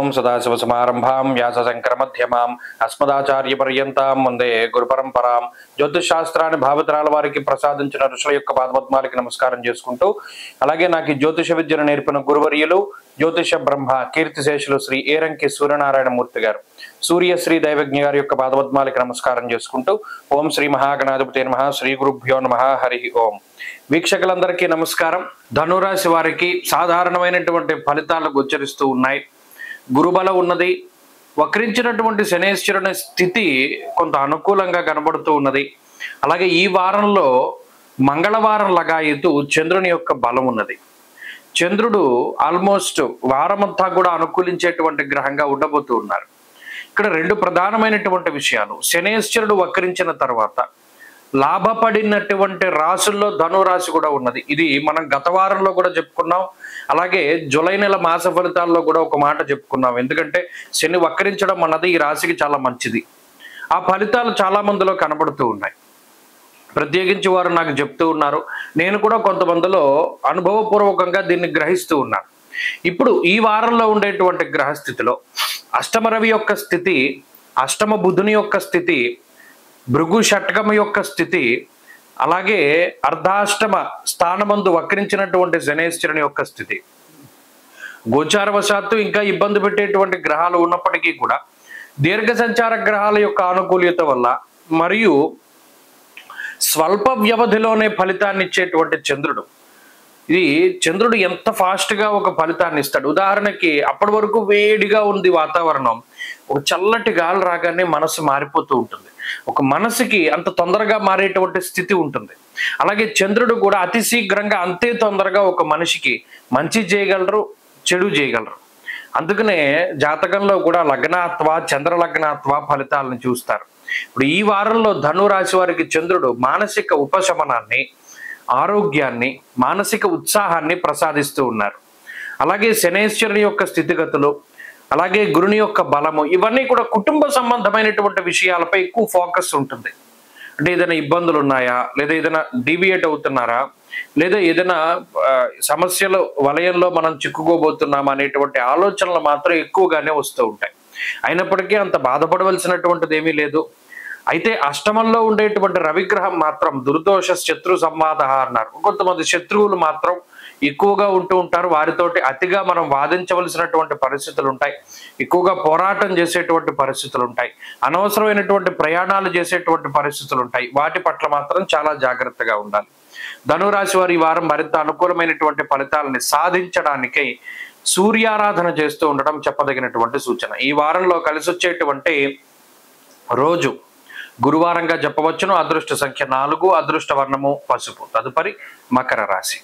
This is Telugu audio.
ఓం సదాశివసమారంభాం వ్యాసశంకరమధ్యమాం అస్మదాచార్యపర్యంతాం వందే గురుపరంపరాం. జ్యోతిషశాస్త్రాన్ని భావితరాల వారికి ప్రసాదించిన ఋషుల యొక్క పాదపద్మాలకి నమస్కారం చేసుకుంటూ, అలాగే నాకు ఈ జ్యోతిష విద్యను నేర్పిన గురువర్యులు జ్యోతిష బ్రహ్మ కీర్తిశేషులు శ్రీ ఏరంకి సూర్యనారాయణమూర్తి గారు, సూర్యశ్రీ దైవజ్ఞ గారి యొక్క పాదపద్మాలకి నమస్కారం చేసుకుంటూ, ఓం శ్రీ మహాగణాధిపతి నమః, శ్రీ గురుభ్యో నమః, హరి ఓం. వీక్షకులందరికీ నమస్కారం. ధనురాశి వారికి సాధారణమైనటువంటి ఫలితాలు గోచరిస్తూ ఉన్నాయి. గురుబలం ఉన్నది. వక్రించినటువంటి శనేశ్వరుని స్థితి కొంత అనుకూలంగా కనబడుతూ ఉన్నది. అలాగే ఈ వారంలో మంగళవారం లగాయతు చంద్రుని యొక్క బలం ఉన్నది. చంద్రుడు ఆల్మోస్ట్ వారమంతా కూడా అనుకూలించేటువంటి గ్రహంగా ఉండబోతూ ఉన్నారు. ఇక్కడ రెండు ప్రధానమైనటువంటి విషయాలు. శనేశ్వరుడు వక్రించిన తర్వాత లాభపడినటువంటి రాశుల్లో ధనురాశి కూడా ఉన్నది. ఇది మనం గత వారంలో కూడా చెప్పుకున్నాం. అలాగే జూలై నెల మాస ఫలితాల్లో కూడా ఒక మాట చెప్పుకున్నాం. ఎందుకంటే శని వక్రించడం అన్నది ఈ రాశికి చాలా మంచిది. ఆ ఫలితాలు చాలా మందిలో కనబడుతూ ఉన్నాయి. ప్రత్యేకించి వారు నాకు చెప్తూ ఉన్నారు. నేను కూడా కొంతమందిలో అనుభవపూర్వకంగా దీన్ని గ్రహిస్తూ ఉన్నాను. ఇప్పుడు ఈ వారంలో ఉండేటువంటి గ్రహస్థితిలో అష్టమ రవి యొక్క స్థితి, అష్టమ బుధుని యొక్క స్థితి, భృగు షట్కమ యొక్క స్థితి, అలాగే అర్ధాష్టమ స్థానమందు వక్రించినటువంటి శనేశ్వరుని యొక్క స్థితి, గోచారవశాత్తు ఇంకా ఇబ్బంది పెట్టేటువంటి గ్రహాలు ఉన్నప్పటికీ కూడా దీర్ఘ సంచార గ్రహాల యొక్క ఆనుకూల్యత వల్ల మరియు స్వల్ప వ్యవధిలోనే ఫలితాన్ని ఇచ్చేటువంటి చంద్రుడు, ఇది చంద్రుడు ఎంత ఫాస్ట్గా ఒక ఫలితాన్ని ఇస్తాడు. ఉదాహరణకి అప్పటి వరకు వేడిగా ఉంది వాతావరణం, ఒక చల్లటి గాలి రాగానే మనసు మారిపోతూ ఉంటుంది. ఒక మనసుకి అంత తొందరగా మారేటువంటి స్థితి ఉంటుంది. అలాగే చంద్రుడు కూడా అతి శీఘ్రంగా అంతే తొందరగా ఒక మనిషికి మంచి చేయగలరు, చెడు చేయగలరు. అందుకనే జాతకంలో కూడా లగ్నాత్వ చంద్ర లగ్నాత్వ ఫలితాలను చూస్తారు. ఇప్పుడు ఈ వారంలో ధనురాశి వారికి చంద్రుడు మానసిక ఉపశమనాన్ని, ఆరోగ్యాన్ని, మానసిక ఉత్సాహాన్ని ప్రసాదిస్తూ ఉన్నారు. అలాగే శనేశ్వరుని యొక్క స్థితిగతులు, అలాగే గురుని యొక్క బలము, ఇవన్నీ కూడా కుటుంబ సంబంధమైనటువంటి విషయాలపై ఎక్కువ ఫోకస్ ఉంటుంది. అంటే ఏదైనా ఇబ్బందులు ఉన్నాయా, లేదా ఏదైనా డీవియేట్ అవుతున్నారా, లేదా ఏదైనా సమస్యల వలయంలో మనం చిక్కుకోబోతున్నామా అనేటువంటి ఆలోచనలు మాత్రం ఎక్కువగానే వస్తూ ఉంటాయి. అయినప్పటికీ అంత బాధపడవలసినటువంటిది ఏమీ లేదు. అయితే అష్టమంలో ఉండేటువంటి రవిగ్రహం మాత్రం దుర్దోష శత్రు సంవాద అన్నారు. కొంతమంది శత్రువులు మాత్రం ఎక్కువగా ఉంటూ ఉంటారు. వారితోటి అతిగా మనం వాదించవలసినటువంటి పరిస్థితులు ఉంటాయి. ఎక్కువగా పోరాటం చేసేటువంటి పరిస్థితులు ఉంటాయి. అనవసరమైనటువంటి ప్రయాణాలు చేసేటువంటి పరిస్థితులు ఉంటాయి. వాటి పట్ల మాత్రం చాలా జాగ్రత్తగా ఉండాలి. ధనురాశి వారి ఈ వారం మరింత అనుకూలమైనటువంటి ఫలితాలని సాధించడానికై సూర్యారాధన చేస్తూ ఉండడం చెప్పదగినటువంటి సూచన. ఈ వారంలో కలిసి వచ్చేటువంటి రోజు గురువారంగా చెప్పవచ్చును. అదృష్ట సంఖ్య 4, అదృష్ట వర్ణము పసుపు. తదుపరి మకర రాశి.